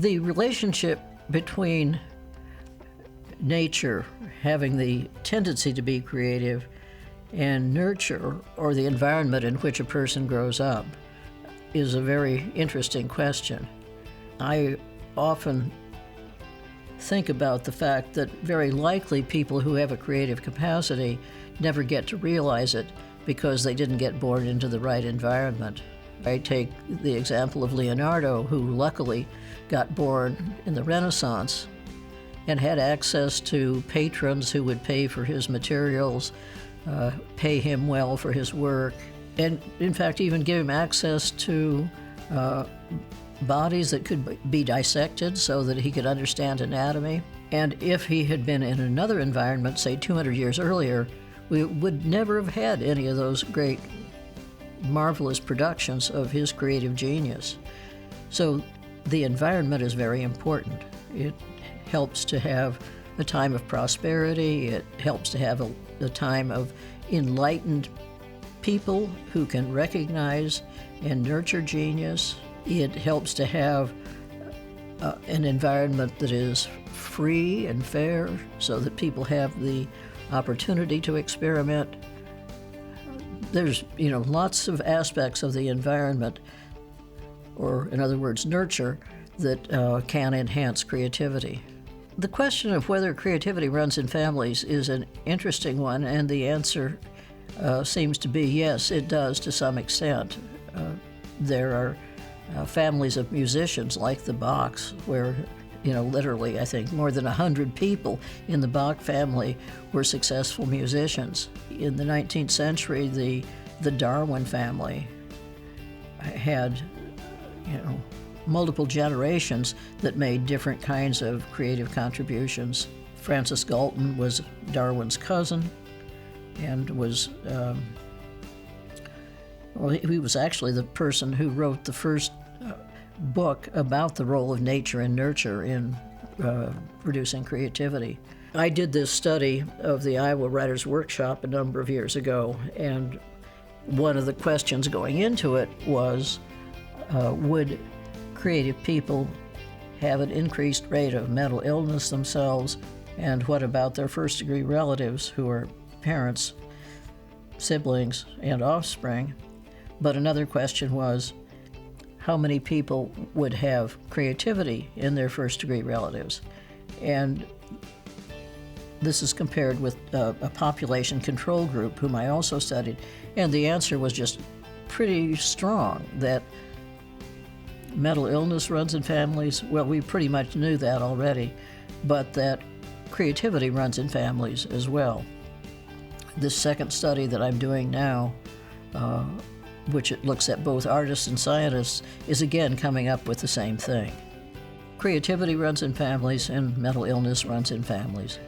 The relationship between nature having the tendency to be creative and nurture, or the environment in which a person grows up, is a very interesting question. I often think about the fact that very likely people who have a creative capacity never get to realize it because they didn't get born into the right environment. I take the example of Leonardo, who luckily got born in the Renaissance and had access to patrons who would pay for his materials, pay him well for his work, and in fact even give him access to bodies that could be dissected so that he could understand anatomy. And if he had been in another environment, say 200 years earlier, we would never have had any of those great, marvelous productions of his creative genius. So the environment is very important. It helps to have a time of prosperity. It helps to have a time of enlightened people who can recognize and nurture genius. It helps to have an environment that is free and fair so that people have the opportunity to experiment. There's, lots of aspects of the environment, or in other words, nurture, that can enhance creativity. The question of whether creativity runs in families is an interesting one, and the answer seems to be yes, it does to some extent. There are families of musicians like the Bachs, where literally I think more than 100 people in the Bach family were successful musicians. In the 19th century, the Darwin family had multiple generations that made different kinds of creative contributions. Francis Galton was Darwin's cousin and was he was actually the person who wrote the first book about the role of nature and nurture in producing creativity. I did this study of the Iowa Writers' Workshop a number of years ago, and one of the questions going into it was, would creative people have an increased rate of mental illness themselves, and what about their first-degree relatives who are parents, siblings, and offspring? But another question was, how many people would have creativity in their first-degree relatives? And this is compared with a population control group, whom I also studied, and the answer was just pretty strong, that mental illness runs in families. Well, we pretty much knew that already, but that creativity runs in families as well. This second study that I'm doing now, which it looks at both artists and scientists, is again coming up with the same thing. Creativity runs in families and mental illness runs in families.